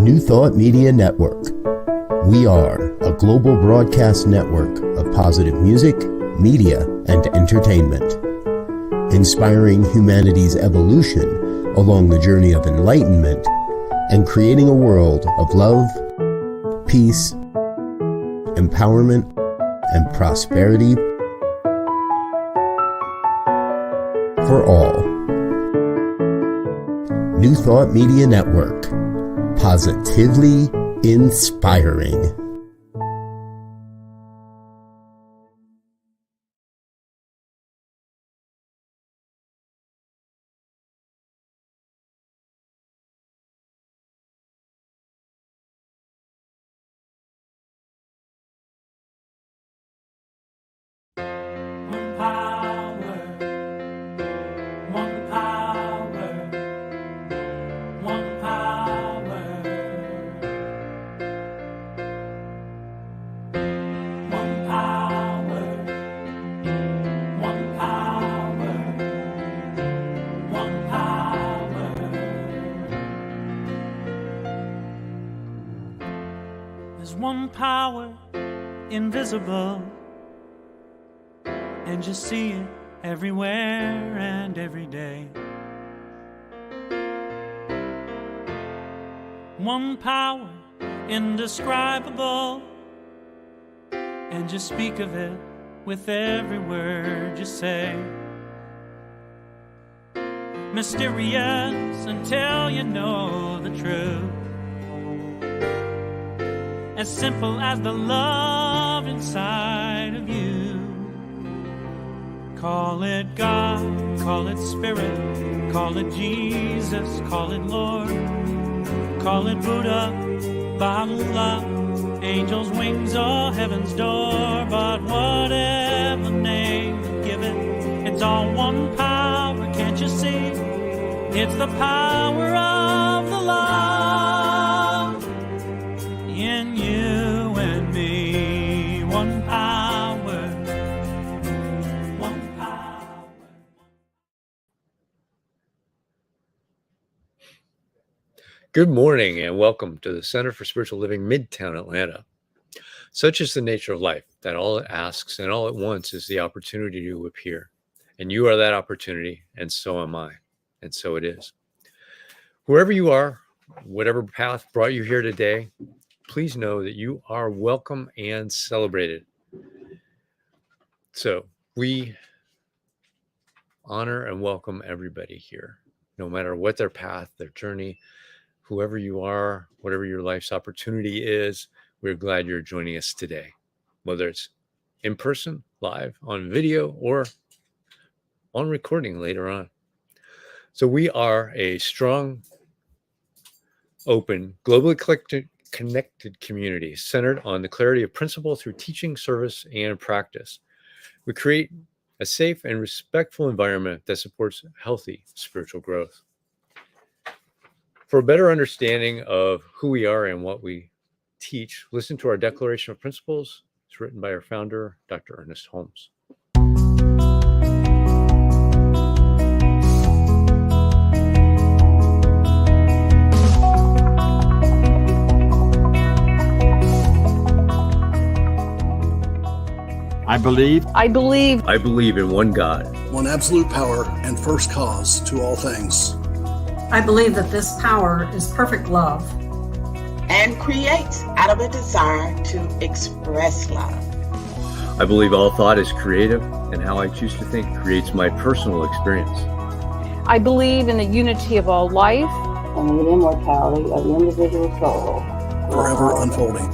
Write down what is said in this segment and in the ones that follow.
New Thought Media Network. We are a global broadcast network of positive music, media, and entertainment, inspiring humanity's evolution along the journey of enlightenment and creating a world of love, peace, empowerment, and prosperity for all. New Thought Media Network. Positively inspiring. One power, invisible, and you see it everywhere and every day. One power, indescribable, and you speak of it with every word you say. Mysterious until you know the truth. As simple as the love inside of you. Call it God, call it Spirit, call it Jesus, call it Lord, call it Buddha, Baha'u'llah, angels' wings or heaven's door. But whatever name you give it, it's all one power, can't you see? It's the power of the love in you and me. One power, one power. Good morning and welcome to the Center for Spiritual Living, Midtown, Atlanta. Such is the nature of life that all it asks and all it wants is the opportunity to appear. And you are that opportunity, and so am I. And so it is. Wherever you are, whatever path brought you here today, please know that you are welcome and celebrated. So we honor and welcome everybody here, no matter what their path, their journey, whoever you are, whatever your life's opportunity is. We're glad you're joining us today, whether it's in person, live, on video, or on recording later on. So we are a strong, open, globally connected community centered on the clarity of principle through teaching, service, and practice. We create a safe and respectful environment that supports healthy spiritual growth. For a better understanding of who we are and what we teach, listen to our Declaration of Principles. It's written by our founder, Dr. Ernest Holmes. I believe in one God, one absolute power and first cause to all things. I believe that this power is perfect love and creates out of a desire to express love. I believe all thought is creative, and how I choose to think creates my personal experience. I believe in the unity of all life and the immortality of the individual soul, forever unfolding.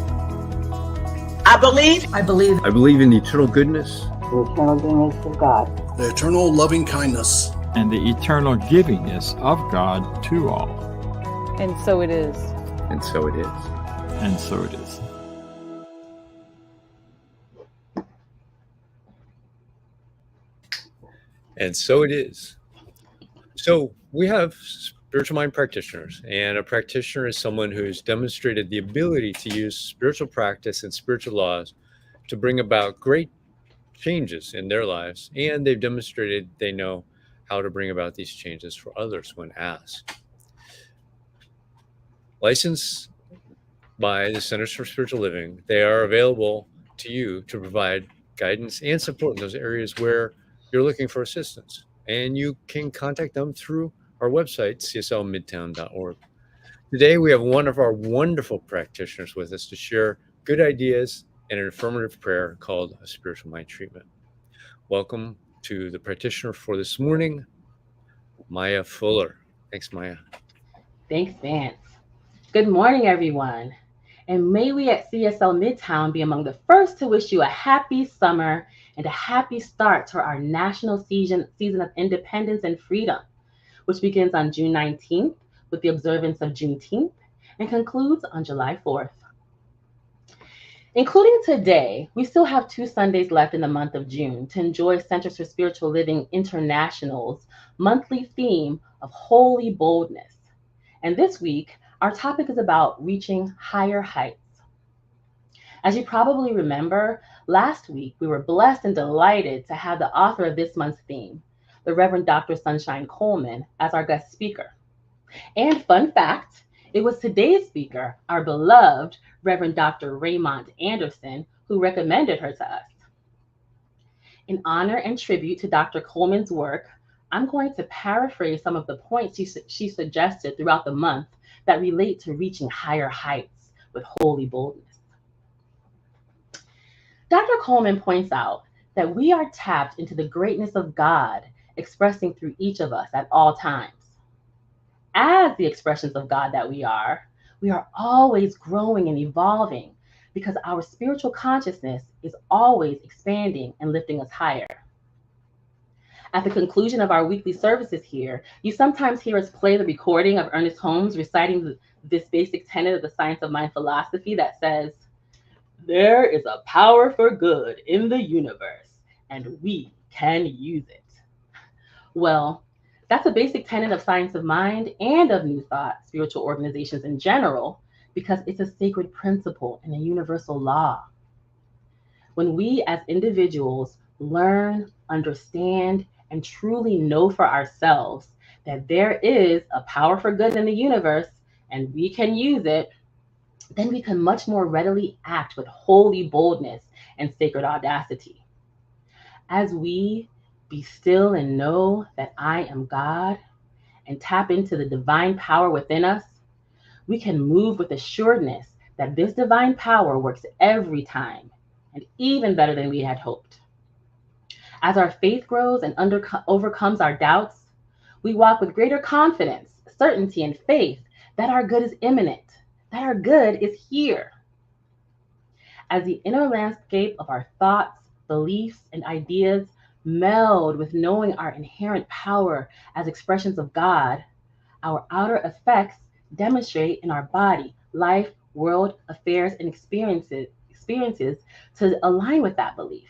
I believe in the eternal goodness, the eternal goodness of God, the eternal loving kindness, and the eternal givingness of God to all. And so it is. And so it is. And so it is. And so it is. So we have spiritual mind practitioners, and a practitioner is someone who has demonstrated the ability to use spiritual practice and spiritual laws to bring about great changes in their lives, and they've demonstrated they know how to bring about these changes for others when asked. Licensed by the Centers for Spiritual Living. They are available to you to provide guidance and support in those areas where you're looking for assistance. And you can contact them through our website, cslmidtown.org. Today, we have one of our wonderful practitioners with us to share good ideas and an affirmative prayer called a spiritual mind treatment. Welcome to the practitioner for this morning, Mya Fuller. Thanks, Mya. Thanks, Vance. Good morning, everyone. And may we at CSL Midtown be among the first to wish you a happy summer and a happy start to our national season of independence and freedom, which begins on June 19th with the observance of Juneteenth and concludes on July 4th. Including today, we still have 2 Sundays left in the month of June to enjoy Centers for Spiritual Living International's monthly theme of Holy Boldness. And this week, our topic is about reaching higher heights. As you probably remember, last week we were blessed and delighted to have the author of this month's theme, the Reverend Dr. Sunshine Coleman, as our guest speaker. And fun fact, it was today's speaker, our beloved Reverend Dr. Raymont Anderson, who recommended her to us. In honor and tribute to Dr. Coleman's work, I'm going to paraphrase some of the points she suggested throughout the month that relate to reaching higher heights with holy boldness. Dr. Coleman points out that we are tapped into the greatness of God expressing through each of us at all times. As the expressions of God that we are always growing and evolving because our spiritual consciousness is always expanding and lifting us higher. At the conclusion of our weekly services here, you sometimes hear us play the recording of Ernest Holmes reciting this basic tenet of the science of mind philosophy that says, "There is a power for good in the universe, and we can use it." Well, that's a basic tenet of science of mind and of New Thought spiritual organizations in general, because it's a sacred principle and a universal law. When we as individuals learn, understand, and truly know for ourselves that there is a power for good in the universe and we can use it, then we can much more readily act with holy boldness and sacred audacity. As we be still and know that I am God and tap into the divine power within us, we can move with assuredness that this divine power works every time and even better than we had hoped. As our faith grows and overcomes our doubts, we walk with greater confidence, certainty, and faith that our good is imminent, that our good is here. As the inner landscape of our thoughts, beliefs, and ideas meld with knowing our inherent power as expressions of God, our outer effects demonstrate in our body, life, world, affairs, and experiences to align with that belief.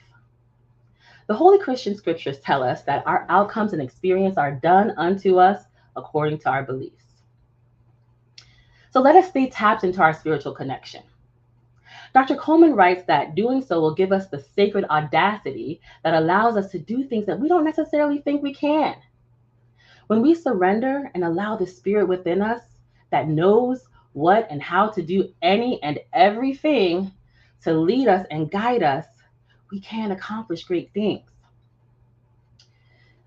The Holy Christian scriptures tell us that our outcomes and experience are done unto us according to our beliefs. So let us stay tapped into our spiritual connection. Dr. Coleman writes that doing so will give us the sacred audacity that allows us to do things that we don't necessarily think we can. When we surrender and allow the spirit within us that knows what and how to do any and everything to lead us and guide us, we can accomplish great things.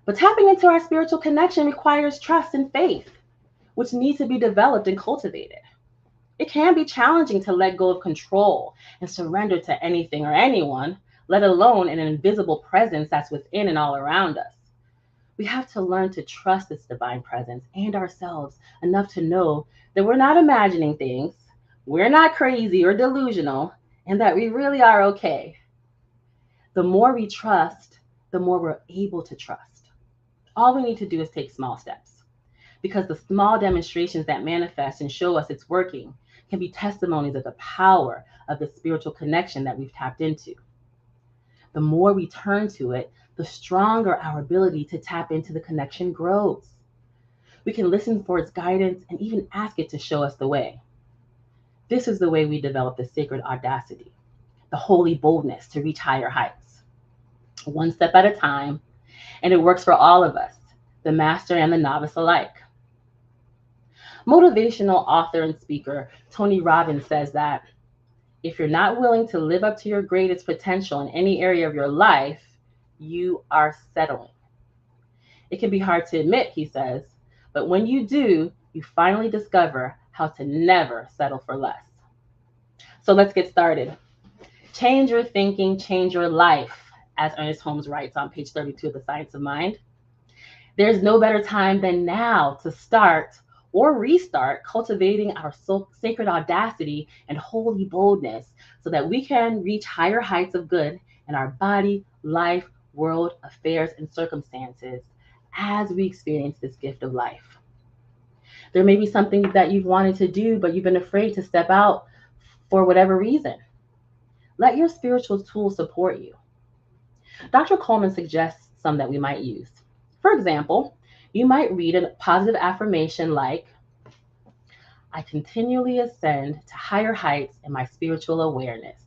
But tapping into our spiritual connection requires trust and faith, which needs to be developed and cultivated. It can be challenging to let go of control and surrender to anything or anyone, let alone an invisible presence that's within and all around us. We have to learn to trust this divine presence and ourselves enough to know that we're not imagining things, we're not crazy or delusional, and that we really are okay. The more we trust, the more we're able to trust. All we need to do is take small steps, because the small demonstrations that manifest and show us it's working can be testimonies of the power of the spiritual connection that we've tapped into. The more we turn to it, the stronger our ability to tap into the connection grows. We can listen for its guidance and even ask it to show us the way. This is the way we develop the sacred audacity, the holy boldness to reach higher heights. One step at a time, and it works for all of us, the master and the novice alike. Motivational author and speaker Tony Robbins says that if you're not willing to live up to your greatest potential in any area of your life, you are settling. It can be hard to admit, he says, but when you do, you finally discover how to never settle for less. So let's get started. Change your thinking, change your life, as Ernest Holmes writes on page 32 of The Science of Mind. There's no better time than now to start or restart cultivating our sacred audacity and holy boldness so that we can reach higher heights of good in our body, life, world, affairs, and circumstances as we experience this gift of life. There may be something that you've wanted to do, but you've been afraid to step out for whatever reason. Let your spiritual tools support you. Dr. Coleman suggests some that we might use. For example, you might read a positive affirmation like, I continually ascend to higher heights in my spiritual awareness.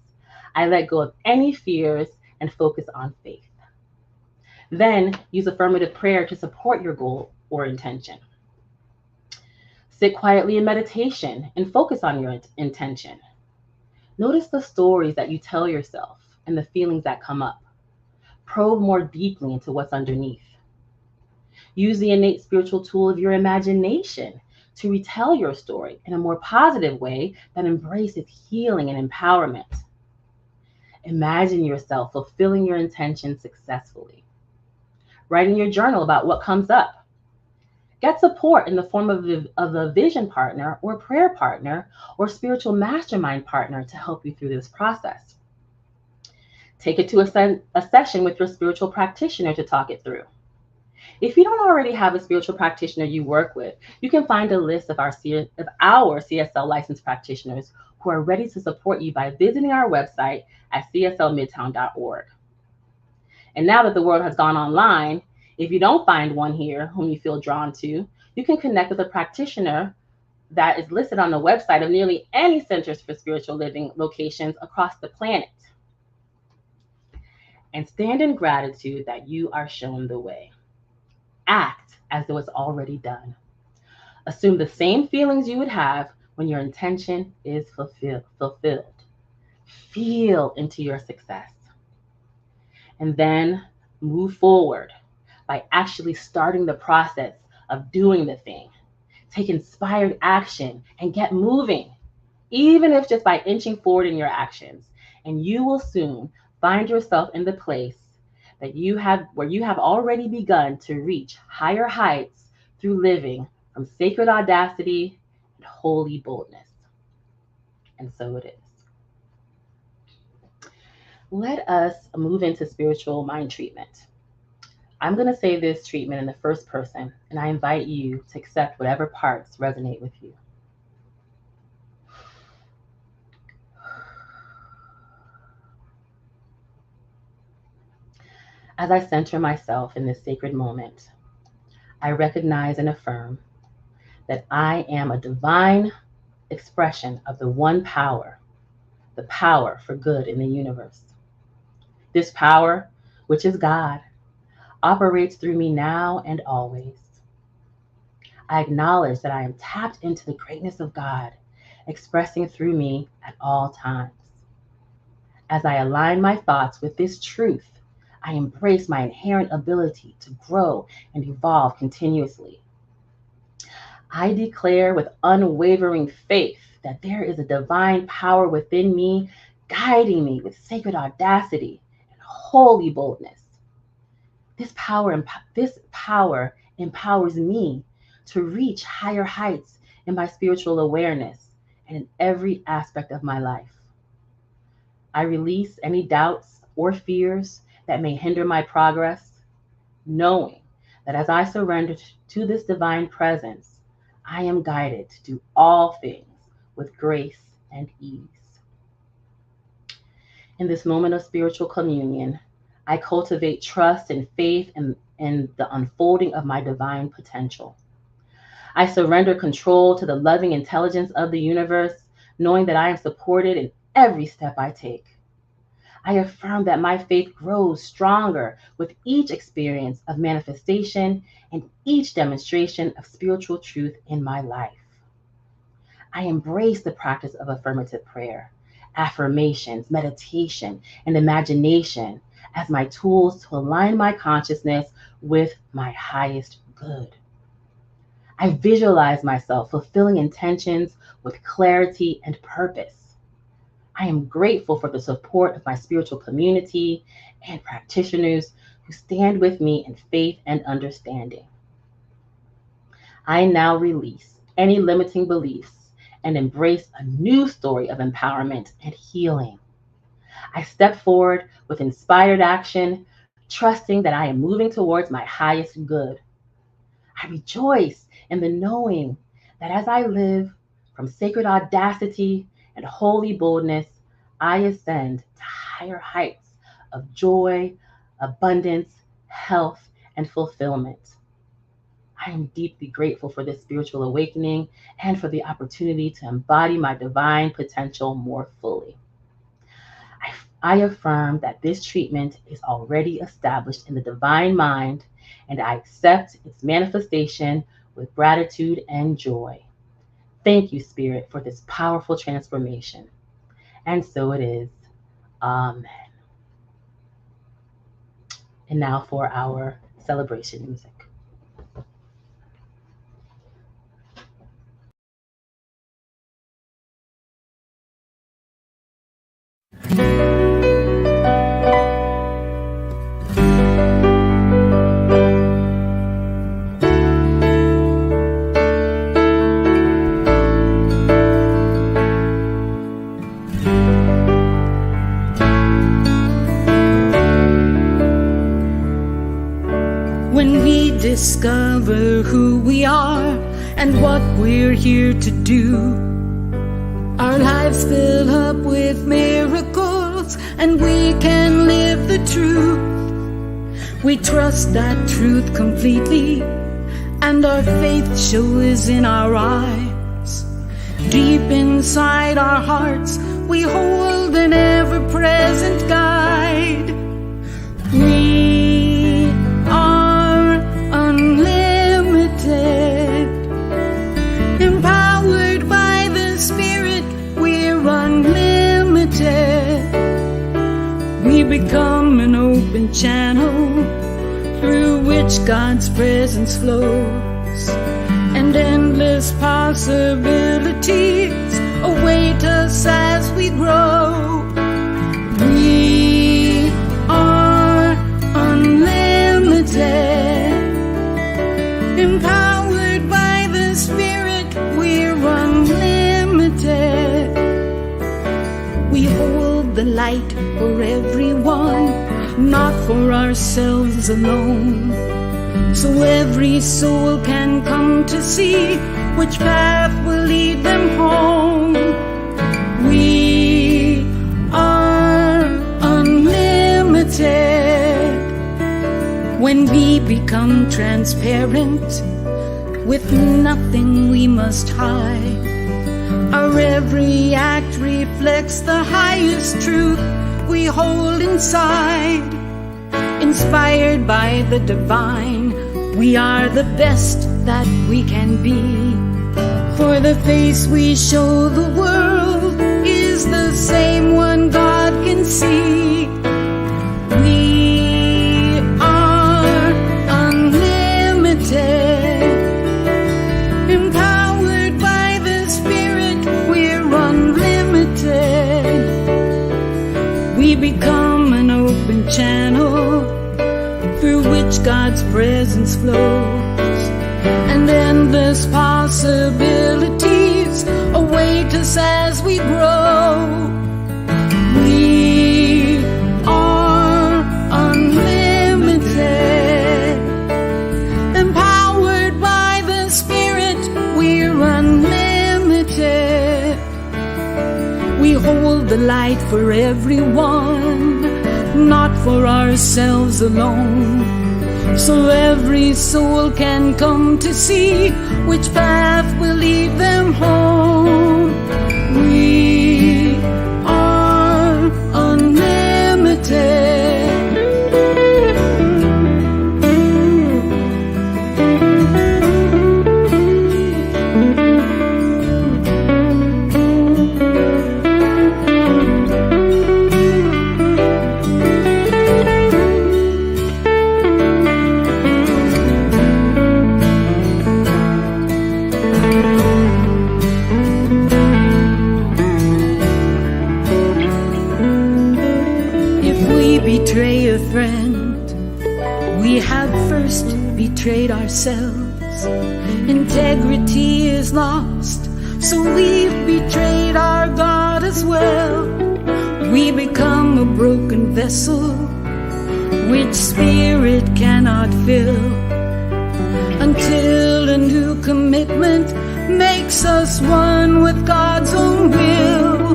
I let go of any fears and focus on faith. Then use affirmative prayer to support your goal or intention. Sit quietly in meditation and focus on your intention. Notice the stories that you tell yourself and the feelings that come up. Probe more deeply into what's underneath. Use the innate spiritual tool of your imagination to retell your story in a more positive way that embraces healing and empowerment. Imagine yourself fulfilling your intention successfully. Write in your journal about what comes up. Get support in the form of a vision partner or prayer partner or spiritual mastermind partner to help you through this process. Take it to a session with your spiritual practitioner to talk it through. If you don't already have a spiritual practitioner you work with, you can find a list of our CSL licensed practitioners who are ready to support you by visiting our website at cslmidtown.org. And now that the world has gone online, if you don't find one here whom you feel drawn to, you can connect with a practitioner that is listed on the website of nearly any centers for spiritual living locations across the planet. And stand in gratitude that you are shown the way. Act as though it's already done. Assume the same feelings you would have when your intention is fulfilled. Feel into your success. And then move forward by actually starting the process of doing the thing. Take inspired action and get moving, even if just by inching forward in your actions. And you will soon find yourself in the place that where you have already begun to reach higher heights through living from sacred audacity and holy boldness. And so it is. Let us move into spiritual mind treatment. I'm going to say this treatment in the first person, and I invite you to accept whatever parts resonate with you. As I center myself in this sacred moment, I recognize and affirm that I am a divine expression of the one power, the power for good in the universe. This power, which is God, operates through me now and always. I acknowledge that I am tapped into the greatness of God, expressing through me at all times. As I align my thoughts with this truth, I embrace my inherent ability to grow and evolve continuously. I declare with unwavering faith that there is a divine power within me, guiding me with sacred audacity and holy boldness. This power empowers me to reach higher heights in my spiritual awareness and in every aspect of my life. I release any doubts or fears that may hinder my progress, knowing that as I surrender to this divine presence, I am guided to do all things with grace and ease. In this moment of spiritual communion, I cultivate trust and faith in the unfolding of my divine potential. I surrender control to the loving intelligence of the universe, knowing that I am supported in every step I take. I affirm that my faith grows stronger with each experience of manifestation and each demonstration of spiritual truth in my life. I embrace the practice of affirmative prayer, affirmations, meditation, and imagination as my tools to align my consciousness with my highest good. I visualize myself fulfilling intentions with clarity and purpose. I am grateful for the support of my spiritual community and practitioners who stand with me in faith and understanding. I now release any limiting beliefs and embrace a new story of empowerment and healing. I step forward with inspired action, trusting that I am moving towards my highest good. I rejoice in the knowing that as I live from sacred audacity and holy boldness, I ascend to higher heights of joy, abundance, health, and fulfillment. I am deeply grateful for this spiritual awakening and for the opportunity to embody my divine potential more fully. I affirm that this treatment is already established in the divine mind, and I accept its manifestation with gratitude and joy. Thank you, Spirit, for this powerful transformation. And so it is. Amen. And now for our celebration music. When we discover who we are and what we're here to do, our lives fill up with miracles and we can live the truth. We trust that truth completely and our faith shows in our eyes. Deep inside our hearts we hold an ever-present guide. We are unlimited, empowered by the Spirit, we're unlimited. We become an open channel through which God's presence flows, and endless possibilities await us as we grow. We are unlimited, empowered by the Spirit, we're unlimited. We hold the light for everyone, not for ourselves alone, so every soul can come to see which path will lead them home. We are unlimited. When we become transparent, with nothing we must hide, our every act reflects the highest truth we hold inside. Inspired by the divine, we are the best that we can be. For the face we show the world is the same one God can see. We are unlimited, empowered by the Spirit, we're unlimited. We become an open channel through which God's presence flows, and endless possibilities await us as we grow. We are unlimited, empowered by the Spirit, we're unlimited. We hold the light for everyone, not for ourselves alone, so every soul can come to see which path will lead them home. We are unlimited. We have first betrayed ourselves. Integrity is lost, so we've betrayed our God as well. We become a broken vessel which spirit cannot fill, until a new commitment makes us one with God's own will.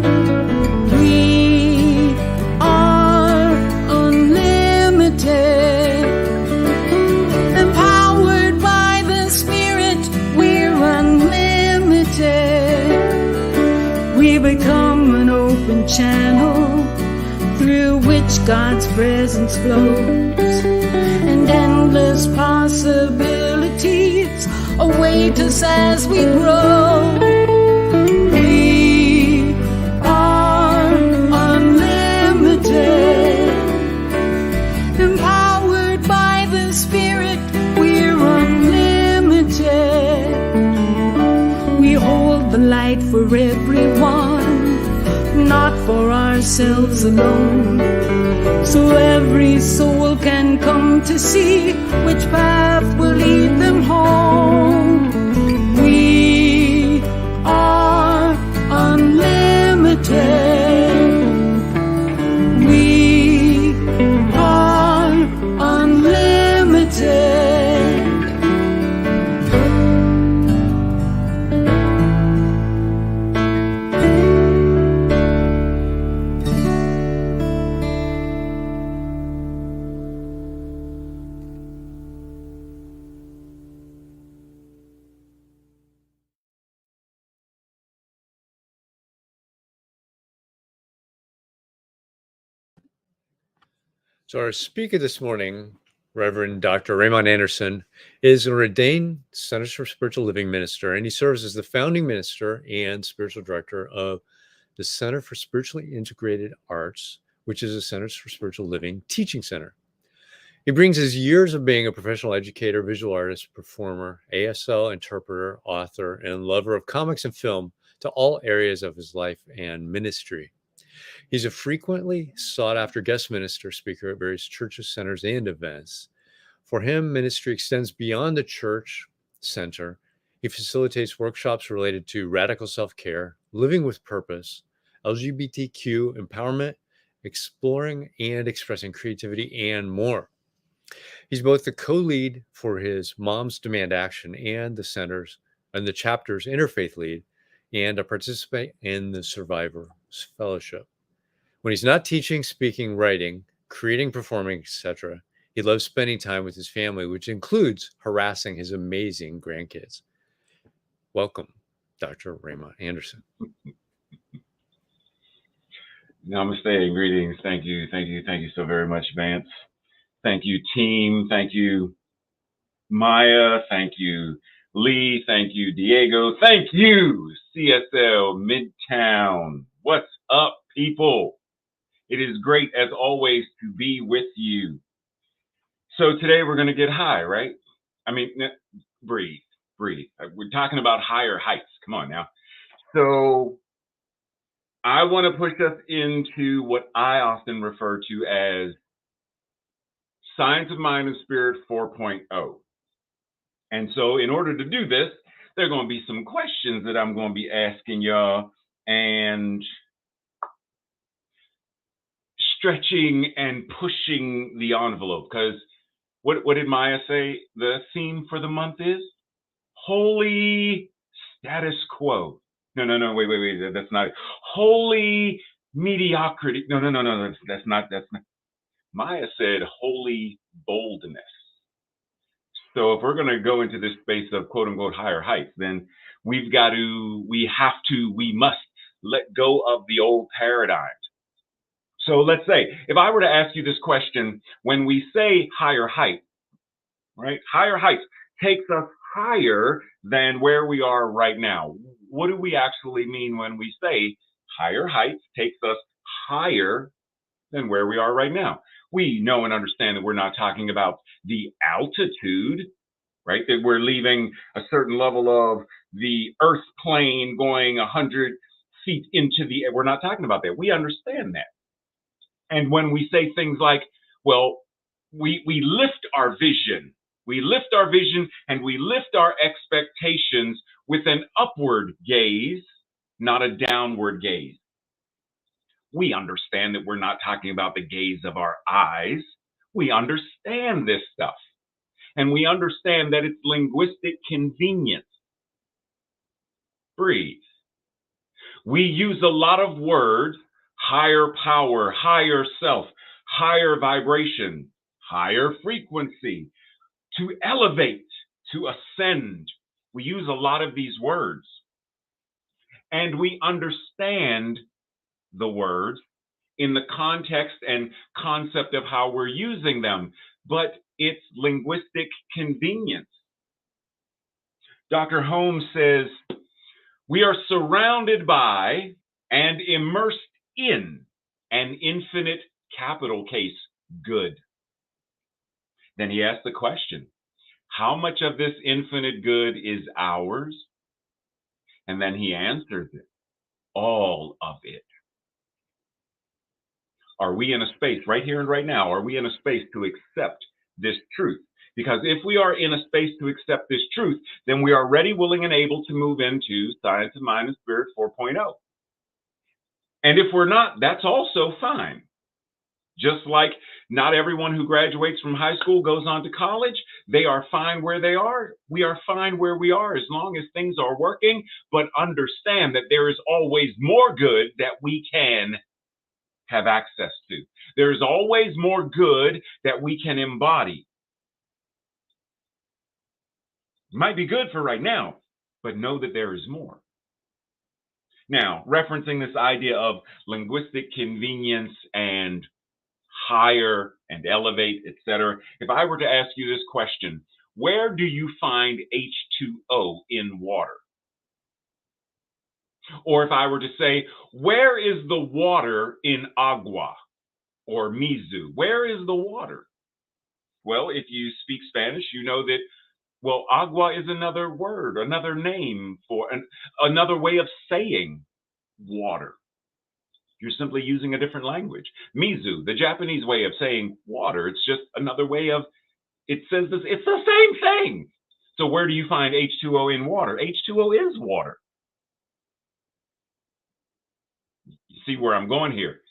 We are unlimited, empowered by the Spirit, we're unlimited. We become an open channel through which God's presence flows, and endless possibilities await us as we grow. We are unlimited, empowered by the Spirit, we're unlimited. We hold the light for everyone, not for ourselves alone, so every soul can come to see which path will lead them home. We are unlimited. We are unlimited. So our speaker this morning, Reverend Dr. Raymont Anderson, is an ordained Centers for Spiritual Living minister, and he serves as the founding minister and spiritual director of the Center for Spiritually Integrated Arts, which is a Centers for Spiritual Living teaching center. He brings his years of being a professional educator, visual artist, performer, ASL interpreter, author, and lover of comics and film to all areas of his life and ministry. He's a frequently sought-after guest minister speaker at various churches, centers, and events. For him, ministry extends beyond the church center. He facilitates workshops related to radical self-care, living with purpose, LGBTQ empowerment, exploring and expressing creativity, and more. He's both the co-lead for his Moms Demand Action and the centers and the chapter's interfaith lead, and a participant in the Survivors Fellowship. When he's not teaching, speaking, writing, creating, performing, etc., he loves spending time with his family, which includes harassing his amazing grandkids. Welcome, Dr. Raymont Anderson. Namaste and greetings. Thank you so very much, Vance. Thank you, team. Thank you, Maya. Thank you, Lee. Thank you, Diego. Thank you, CSL Midtown. What's up, people? It is great, as always, to be with you. So today we're going to get high, right? I mean, breathe. We're talking about higher heights. Come on now. So I want to push us into what I often refer to as Science of Mind and Spirit 4.0. And so in order to do this, there are going to be some questions that I'm going to be asking y'all and stretching and pushing the envelope, because what did Maya say the theme for the month is? Holy status quo. No, wait, that's not it. Holy mediocrity. No, that's not. Maya said holy boldness. So if we're going to go into this space of quote unquote higher heights, then we must let go of the old paradigms. So let's say, if I were to ask you this question, when we say higher height, right? Higher heights takes us higher than where we are right now. What do we actually mean when we say higher heights takes us higher than where we are right now? We know and understand that we're not talking about the altitude, right? That we're leaving a certain level of the earth plane going 100 feet into the air. We're not talking about that. We understand that. And when we say things like, well, we lift our vision. We lift our vision and we lift our expectations with an upward gaze, not a downward gaze. We understand that we're not talking about the gaze of our eyes. We understand this stuff. And we understand that it's linguistic convenience. Breathe. We use a lot of words, higher power, higher self, higher vibration, higher frequency, to elevate, to ascend. We use a lot of these words. And we understand the words in the context and concept of how we're using them, but it's linguistic convenience. Dr. Holmes says, we are surrounded by and immersed in an infinite capital case good. Then he asks the question, how much of this infinite good is ours? And then he answers it, all of it. Are we in a space right here and right now? Are we in a space to accept this truth? Because if we are in a space to accept this truth, then we are ready, willing, and able to move into Science of Mind and Spirit 4.0. And if we're not, that's also fine. Just like not everyone who graduates from high school goes on to college, they are fine where they are. We are fine where we are as long as things are working, but understand that there is always more good that we can have access to. There is always more good that we can embody. It might be good for right now, but know that there is more. Now, referencing this idea of linguistic convenience and higher and elevate, etc. If I were to ask you this question, where do you find H2O in water? Or if I were to say, where is the water in agua or mizu? Where is the water? Well, if you speak Spanish, you know that, well, agua is another word, another name for another way of saying water. You're simply using a different language. Mizu, the Japanese way of saying water, it's just another way of, it says this, it's the same thing. So where do you find H2O in water? H2O is water. You see where I'm going here?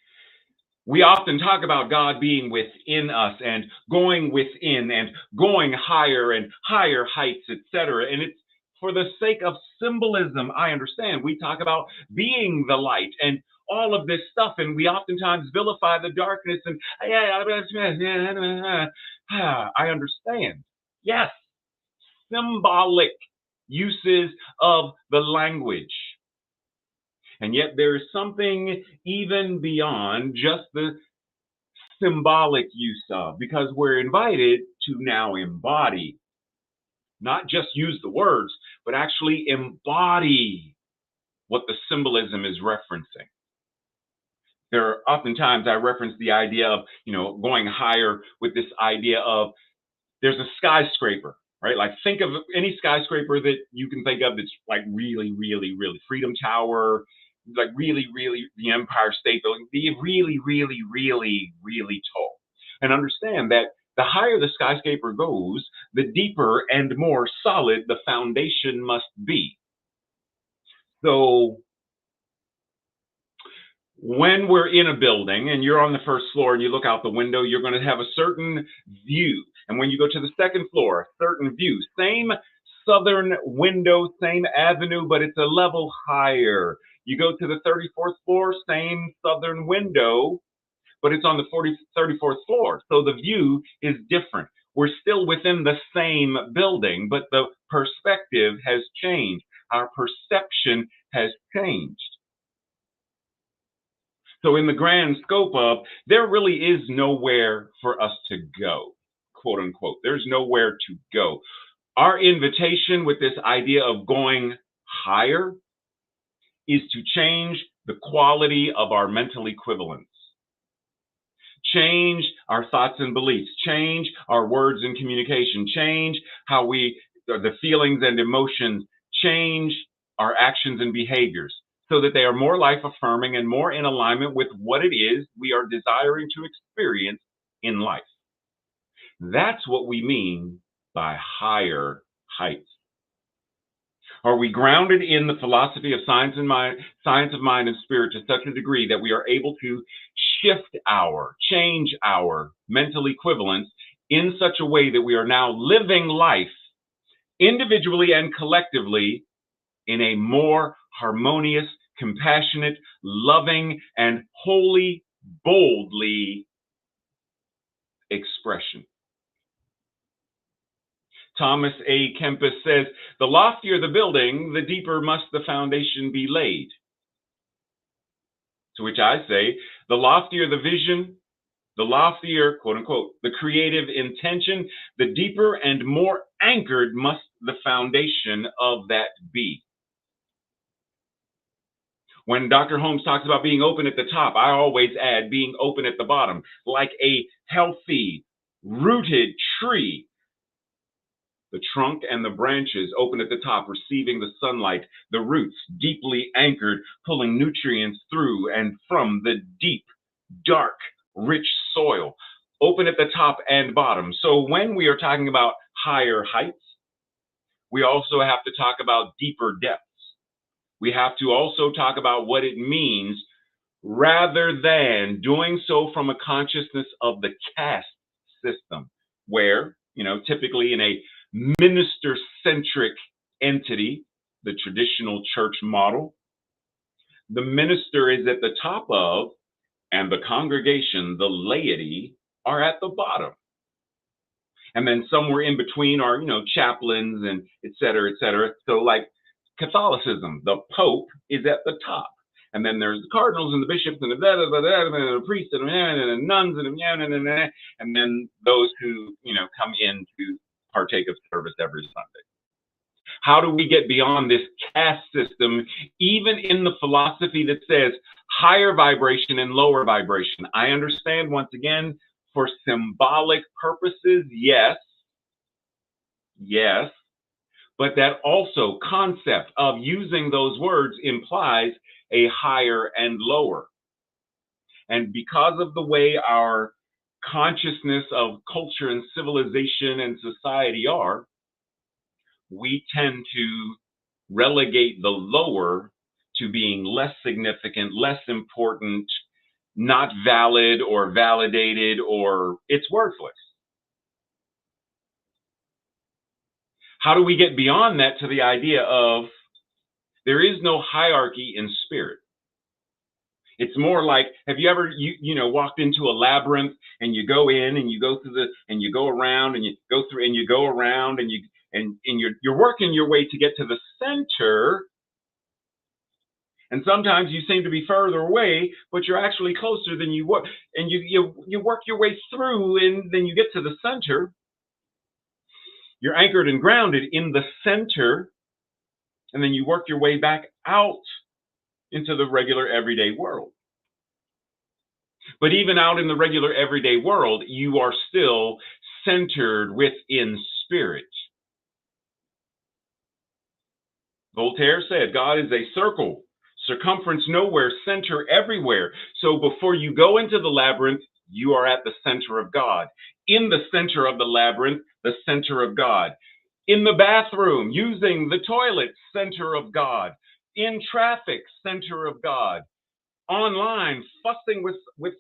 We often talk about God being within us and going within and going higher and higher heights, etc. And it's for the sake of symbolism, I understand. We talk about being the light and all of this stuff, and we oftentimes vilify the darkness and I understand. Yes, symbolic uses of the language. And yet there is something even beyond just the symbolic use of, because we're invited to now embody, not just use the words, but actually embody what the symbolism is referencing. There are oftentimes I reference the idea of, going higher with this idea of there's a skyscraper, right? Like think of any skyscraper that you can think of that's like really, really, really Freedom Tower, like really, really the Empire State Building, be really, really, really, really tall. And understand that the higher the skyscraper goes, the deeper and more solid the foundation must be. So when we're in a building and you're on the first floor and you look out the window, you're going to have a certain view. And when you go to the second floor, a certain view. Same southern window, same avenue, but it's a level higher. You go to the 34th floor, same southern window, but it's on the 34th floor. So the view is different. We're still within the same building, but the perspective has changed. Our perception has changed. So in the grand scope of, there really is nowhere for us to go, quote unquote. There's nowhere to go. Our invitation with this idea of going higher is to change the quality of our mental equivalence. Change our thoughts and beliefs, change our words and communication, change how the feelings and emotions, change our actions and behaviors so that they are more life affirming and more in alignment with what it is we are desiring to experience in life. That's what we mean by higher heights. Are we grounded in the philosophy of science of mind and spirit to such a degree that we are able to change our mental equivalents in such a way that we are now living life individually and collectively in a more harmonious, compassionate, loving, and wholly boldly expression? Thomas A. Kempis says, the loftier the building, the deeper must the foundation be laid. To which I say, the loftier the vision, the loftier, quote unquote, the creative intention, the deeper and more anchored must the foundation of that be. When Dr. Holmes talks about being open at the top, I always add being open at the bottom, like a healthy, rooted tree. The trunk and the branches open at the top, receiving the sunlight, the roots deeply anchored, pulling nutrients through and from the deep, dark, rich soil, open at the top and bottom. So when we are talking about higher heights, we also have to talk about deeper depths. We have to also talk about what it means rather than doing so from a consciousness of the caste system, where, typically in a minister-centric entity, the traditional church model, the minister is at the top of, and the congregation, the laity, are at the bottom. And then somewhere in between are, chaplains and et cetera, et cetera. So like Catholicism, the Pope is at the top. And then there's the cardinals and the bishops and the priests and the nuns and then those who, come in to partake of service every Sunday. How do we get beyond this caste system, even in the philosophy that says higher vibration and lower vibration? I understand, once again, for symbolic purposes, yes, but that also concept of using those words implies a higher and lower. And because of the way our consciousness of culture and civilization and society are, we tend to relegate the lower to being less significant, less important, not valid or validated, or it's worthless. How do we get beyond that to the idea of there is no hierarchy in spirit? It's more like, have you ever, walked into a labyrinth and you go in and you go through and you go around and you go through and you go around and you're working your way to get to the center. And sometimes you seem to be further away, but you're actually closer than you were. And you work your way through and then you get to the center. You're anchored and grounded in the center. And then you work your way back out into the regular everyday world. But even out in the regular everyday world, you are still centered within spirit. Voltaire said, God is a circle, circumference nowhere, center everywhere. So before you go into the labyrinth, you are at the center of God. In the center of the labyrinth, the center of God. In the bathroom, using the toilet, center of God. In traffic, center of God. Online, fussing with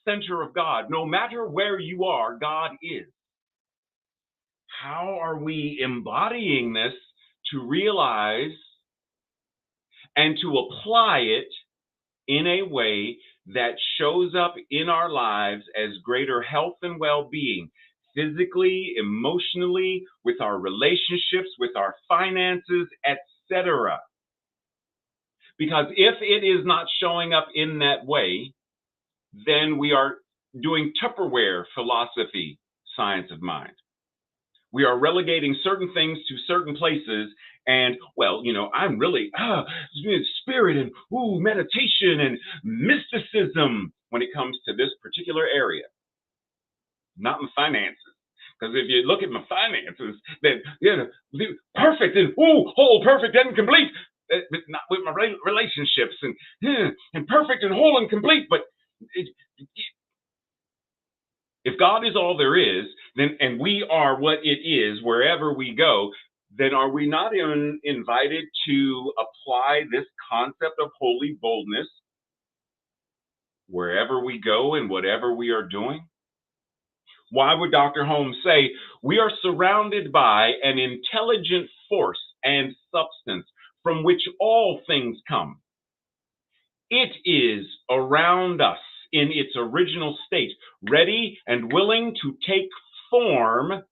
center of God. No matter where you are, God is. How are we embodying this to realize and to apply it in a way that shows up in our lives as greater health and well-being, physically, emotionally, with our relationships, with our finances, etc.? Because if it is not showing up in that way, then we are doing Tupperware philosophy, science of mind. We are relegating certain things to certain places and, I'm really, spirit and meditation and mysticism when it comes to this particular area, not my finances. Because if you look at my finances, then, perfect and, whole, perfect and complete. But not with my relationships and perfect and whole and complete. But If God is all there is, then, and we are what it is wherever we go, then are we not invited to apply this concept of holy boldness wherever we go and whatever we are doing? Why would Dr. Holmes say, we are surrounded by an intelligent force and substance from which all things come? It is around us in its original state, ready and willing to take form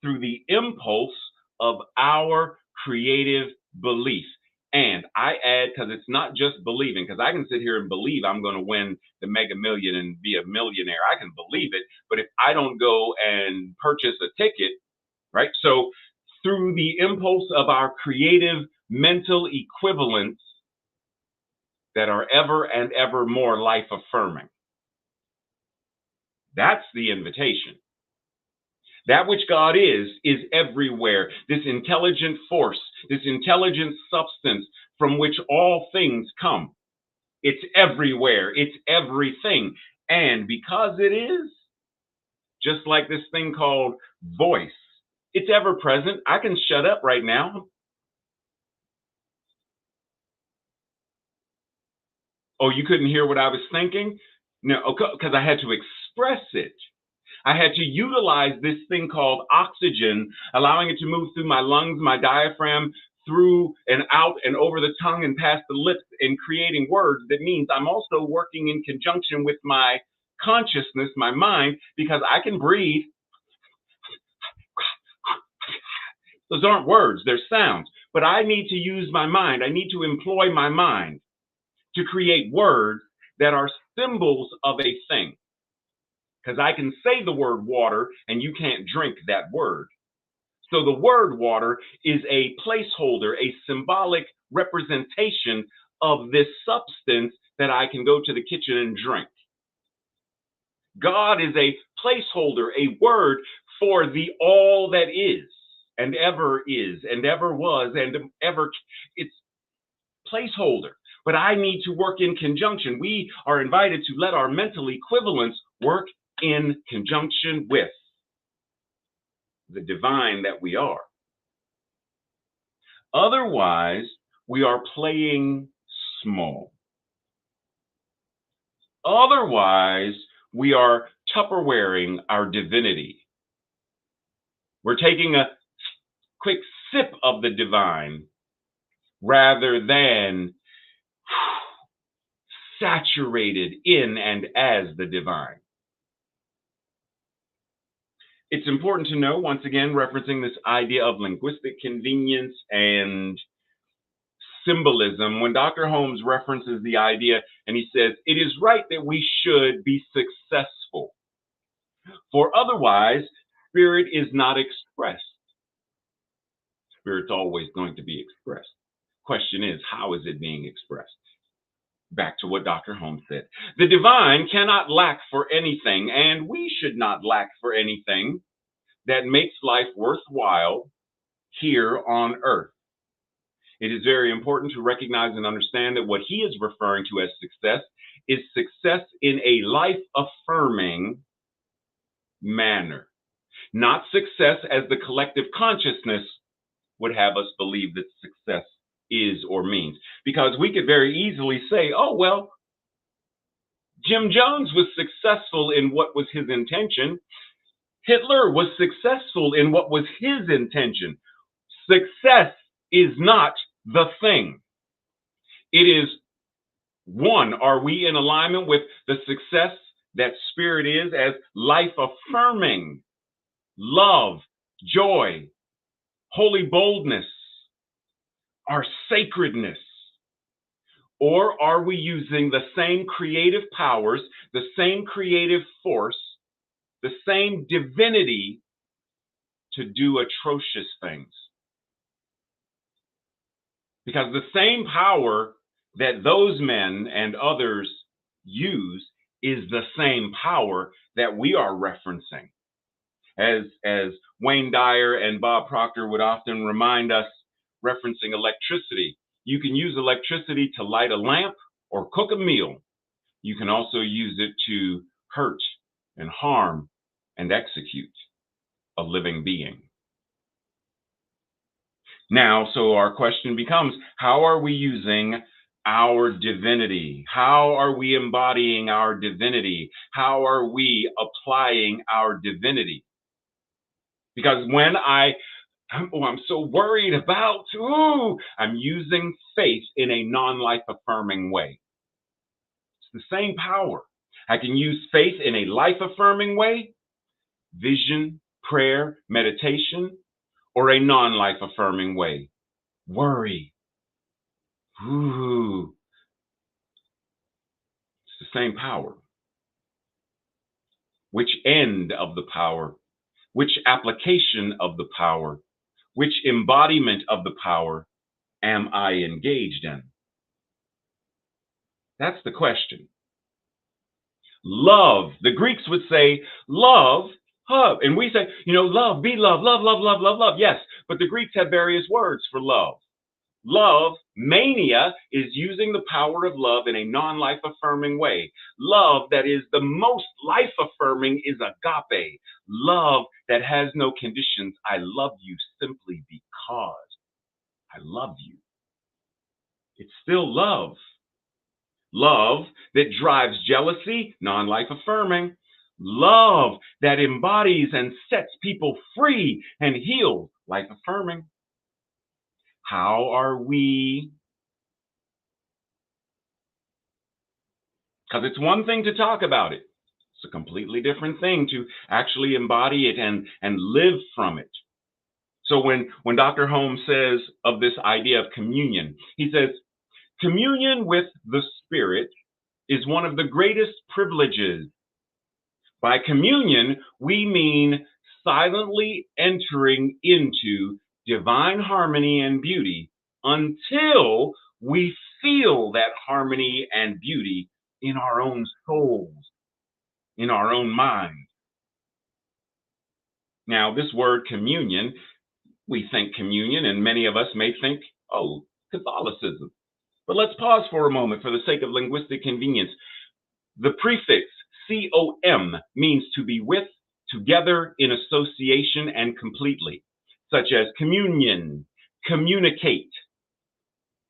through the impulse of our creative belief. And I add, because it's not just believing, because I can sit here and believe I'm going to win the Mega Million and be a millionaire. I can believe it, but if I don't go and purchase a ticket, right? So through the impulse of our creative mental equivalents that are ever and ever more life affirming. That's the invitation. That which God is everywhere. This intelligent force, this intelligent substance from which all things come. It's everywhere. It's everything. And because it is, just like this thing called voice, it's ever present. I can shut up right now. Oh, you couldn't hear what I was thinking? No, because I had to express it. I had to utilize this thing called oxygen, allowing it to move through my lungs, my diaphragm, through and out and over the tongue and past the lips, and creating words. That means I'm also working in conjunction with my consciousness, my mind, because I can breathe. Those aren't words, they're sounds. But I need to use my mind. I need to employ my mind to create words that are symbols of a thing. Because I can say the word water and you can't drink that word. So the word water is a placeholder, a symbolic representation of this substance that I can go to the kitchen and drink. God is a placeholder, a word for the all that is and ever was and ever. It's placeholder. But I need to work in conjunction. We are invited to let our mental equivalents work in conjunction with the divine that we are. Otherwise, we are playing small. Otherwise, we are Tupperwaring our divinity. We're taking a quick sip of the divine rather than saturated in and as the divine. It's important to know, once again, referencing this idea of linguistic convenience and symbolism, when Dr. Holmes references the idea and he says, it is right that we should be successful, for otherwise, spirit is not expressed. Spirit's always going to be expressed. Question is, how is it being expressed? Back to what Dr. Holmes said. The divine cannot lack for anything, and we should not lack for anything that makes life worthwhile here on earth. It is very important to recognize and understand that what he is referring to as success is success in a life-affirming manner, not success as the collective consciousness would have us believe that success is or means. Because we could very easily say, oh, well, Jim Jones was successful in what was his intention. Hitler was successful in what was his intention. Success is not the thing. It is, one, are we in alignment with the success that spirit is as life-affirming, love, joy, holy boldness, our sacredness? Or are we using the same creative powers, the same creative force, the same divinity to do atrocious things? Because the same power that those men and others use is the same power that we are referencing. As Wayne Dyer and Bob Proctor would often remind us, referencing electricity, you can use electricity to light a lamp or cook a meal. You can also use it to hurt and harm and execute a living being. Now, so our question becomes, how are we using our divinity? How are we embodying our divinity? How are we applying our divinity? Because when I'm so worried about, I'm using faith in a non-life affirming way. It's the same power. I can use faith in a life affirming way, vision, prayer, meditation, or a non-life affirming way. Worry. It's the same power. Which end of the power? Which application of the power? Which embodiment of the power am I engaged in? That's the question. Love. The Greeks would say love, hug. And we say, love, be love, love, love, love, love, love. Yes, but the Greeks have various words for love. Love, mania, is using the power of love in a non-life affirming way. Love that is the most life affirming is agape. Love that has no conditions. I love you simply because I love you. It's still love. Love that drives jealousy, non-life affirming. Love that embodies and sets people free and healed, life affirming. How are we? Because it's one thing to talk about it. It's a completely different thing to actually embody it and live from it. So when Dr. Holmes says of this idea of communion, he says, communion with the Spirit is one of the greatest privileges. By communion, we mean silently entering into divine harmony and beauty until we feel that harmony and beauty in our own souls, in our own mind. Now, this word communion, we think communion, and many of us may think, Catholicism. But let's pause for a moment for the sake of linguistic convenience. The prefix com means to be with, together, in association, and completely, such as communion, communicate,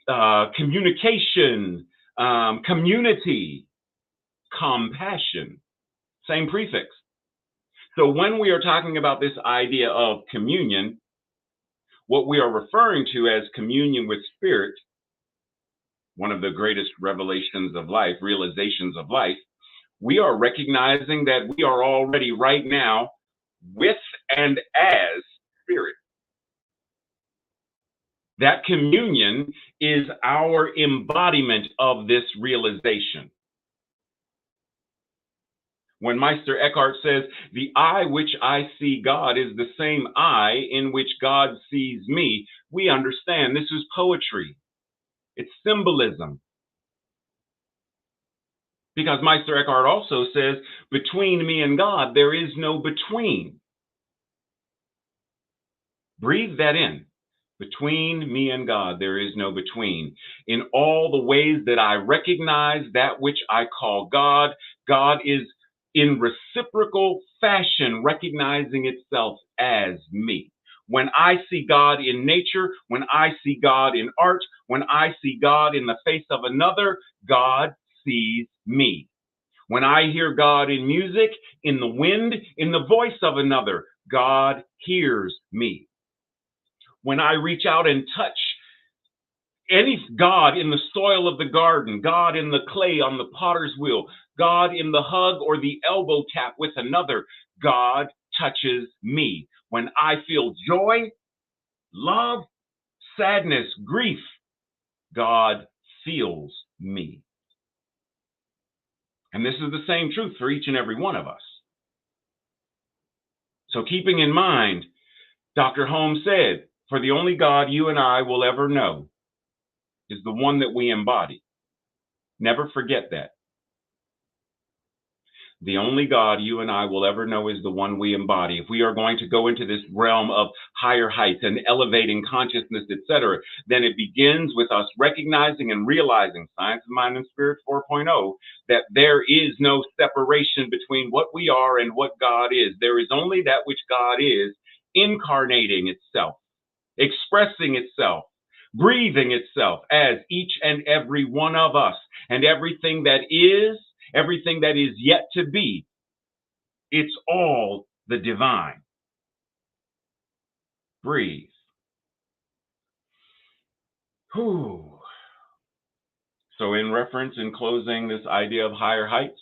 communication, community, compassion, same prefix. So when we are talking about this idea of communion, what we are referring to as communion with Spirit, one of the greatest revelations of life, realizations of life, we are recognizing that we are already right now with and as Spirit. That communion is our embodiment of this realization. When Meister Eckhart says, the eye which I see God is the same eye in which God sees me, we understand this is poetry. It's symbolism. Because Meister Eckhart also says, between me and God, there is no between. Breathe that in. Between me and God, there is no between. In all the ways that I recognize that which I call God, God is in reciprocal fashion recognizing itself as me. When I see God in nature, when I see God in art, when I see God in the face of another, God sees me. When I hear God in music, in the wind, in the voice of another, God hears me. When I reach out and touch any God in the soil of the garden, God in the clay on the potter's wheel, God in the hug or the elbow tap with another, God touches me. When I feel joy, love, sadness, grief, God feels me. And this is the same truth for each and every one of us. So keeping in mind, Dr. Holmes said, for the only God you and I will ever know is the one that we embody. Never forget that. The only God you and I will ever know is the one we embody. If we are going to go into this realm of higher heights and elevating consciousness, etc., then it begins with us recognizing and realizing, Science of Mind and Spirit 4.0, that there is no separation between what we are and what God is. There is only that which God is, incarnating itself, expressing itself, breathing itself as each and every one of us, and everything that is yet to be. It's all the divine. Breathe. Whew. So in reference, in closing this idea of higher heights,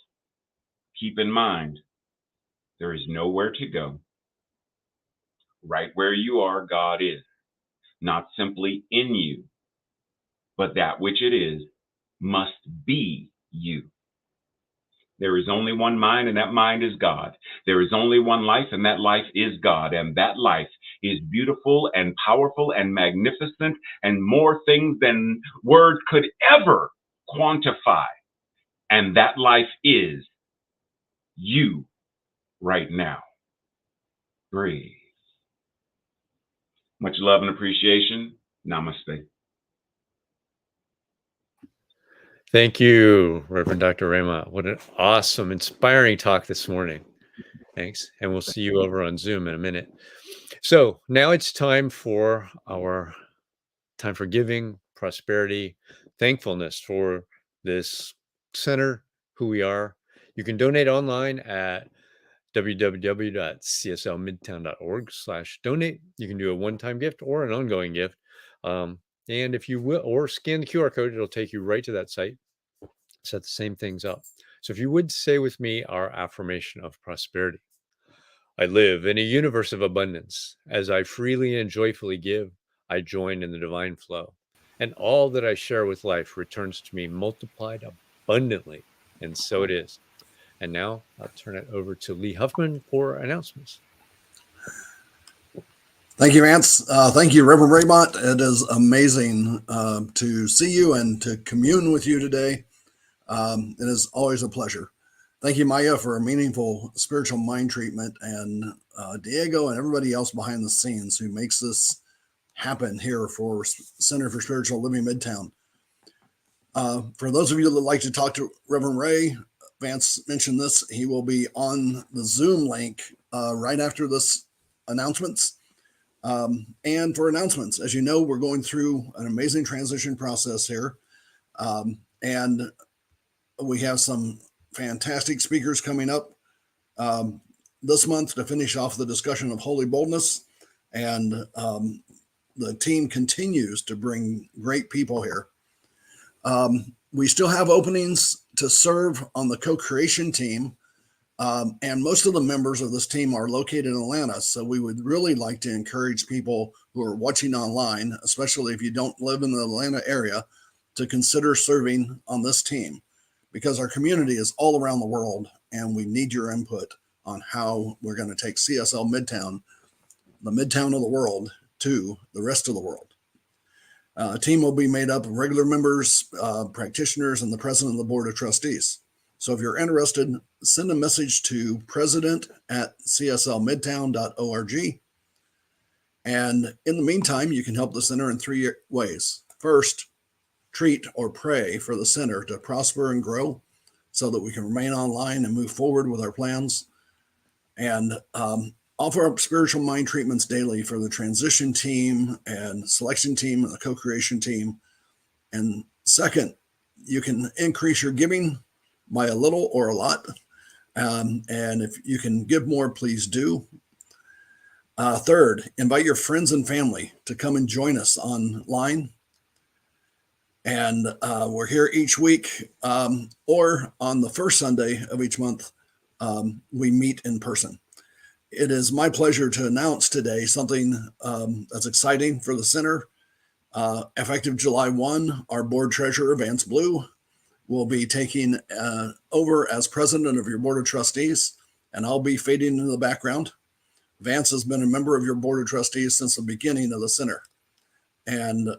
keep in mind, there is nowhere to go. Right where you are, God is. Not simply in you, but that which it is must be you. There is only one mind, and that mind is God. There is only one life, and that life is God. And that life is beautiful and powerful and magnificent and more things than words could ever quantify. And that life is you right now. Breathe. Much love and appreciation. Namaste. Thank you, Reverend Dr. Raymont. What an awesome, inspiring talk this morning. Thanks. And we'll see you over on Zoom in a minute. So now it's time for our time for giving, prosperity, thankfulness for this center, who we are. You can donate online at www.cslmidtown.org/donate. You can do a one-time gift or an ongoing gift. And if you will, or scan the QR code, it'll take you right to that site. Set the same things up. So if you would say with me our affirmation of prosperity. I live in a universe of abundance. As I freely and joyfully give, I join in the divine flow. And all that I share with life returns to me multiplied abundantly. And so it is. And now I'll turn it over to Lee Huffman for announcements. Thank you, Vance. Thank you, Reverend Raymont. It is amazing to see you and to commune with you today. It is always a pleasure. Thank you, Mya, for a meaningful spiritual mind treatment, and Diego and everybody else behind the scenes who makes this happen here for Center for Spiritual Living Midtown. For those of you that would like to talk to Reverend Ray, Vance mentioned this, he will be on the Zoom link right after this announcements. And for announcements, as you know, we're going through an amazing transition process here. And we have some fantastic speakers coming up this month to finish off the discussion of Holy Boldness. And the team continues to bring great people here. We still have openings to serve on the co-creation team. And most of the members of this team are located in Atlanta. So we would really like to encourage people who are watching online, especially if you don't live in the Atlanta area, to consider serving on this team, because our community is all around the world and we need your input on how we're going to take CSL Midtown, the Midtown of the world, to the rest of the world. A team will be made up of regular members, practitioners, and the president of the board of trustees. So if you're interested, send a message to president@cslmidtown.org. And in the meantime, you can help the center in 3 ways. First, treat or pray for the center to prosper and grow so that we can remain online and move forward with our plans. And offer up spiritual mind treatments daily for the transition team and selection team and the co-creation team. And second, you can increase your giving by a little or a lot. And if you can give more, please do. Third, invite your friends and family to come and join us online. And we're here each week, or on the first Sunday of each month, we meet in person. It is my pleasure to announce today something that's exciting for the center. Effective July 1, our board treasurer, Vance Blue, will be taking over as president of your board of trustees, and I'll be fading into the background. Vance has been a member of your board of trustees since the beginning of the center. And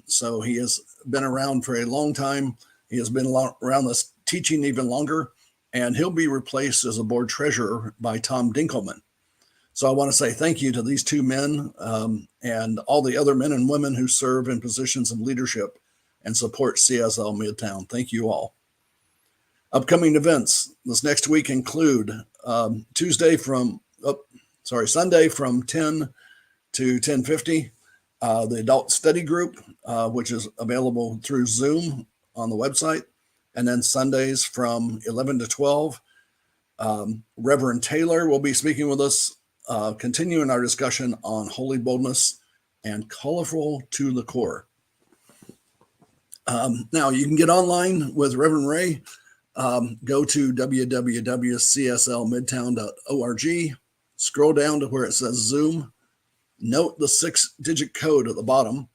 so he has been around for a long time. He has been around this teaching even longer, and he'll be replaced as a board treasurer by Tom Dinkelman. So I want to say thank you to these two men and all the other men and women who serve in positions of leadership and support CSL Midtown. Thank you all. Upcoming events this next week include Sunday from 10 to 10:50, the adult study group, which is available through Zoom on the website. And then Sundays from 11 to 12, Reverend Taylor will be speaking with us, continuing our discussion on holy boldness and colorful to the core. Now, you can get online with Reverend Ray. Go to www.cslmidtown.org, scroll down to where it says Zoom, note the 6-digit code at the bottom,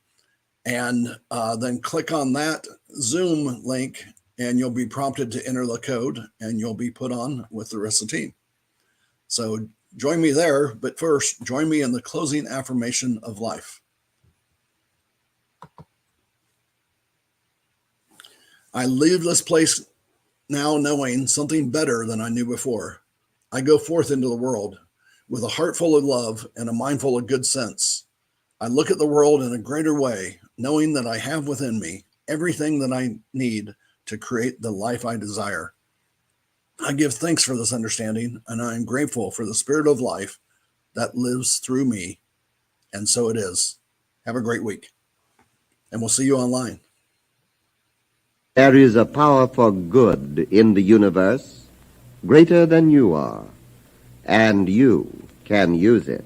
and then click on that Zoom link, and you'll be prompted to enter the code, and you'll be put on with the rest of the team. So join me there, but first, join me in the closing affirmation of life. I leave this place now knowing something better than I knew before. I go forth into the world with a heart full of love and a mind full of good sense. I look at the world in a greater way, knowing that I have within me everything that I need to create the life I desire. I give thanks for this understanding, and I am grateful for the spirit of life that lives through me. And so it is. Have a great week, and we'll see you online. There is a power for good in the universe greater than you are, and you can use it.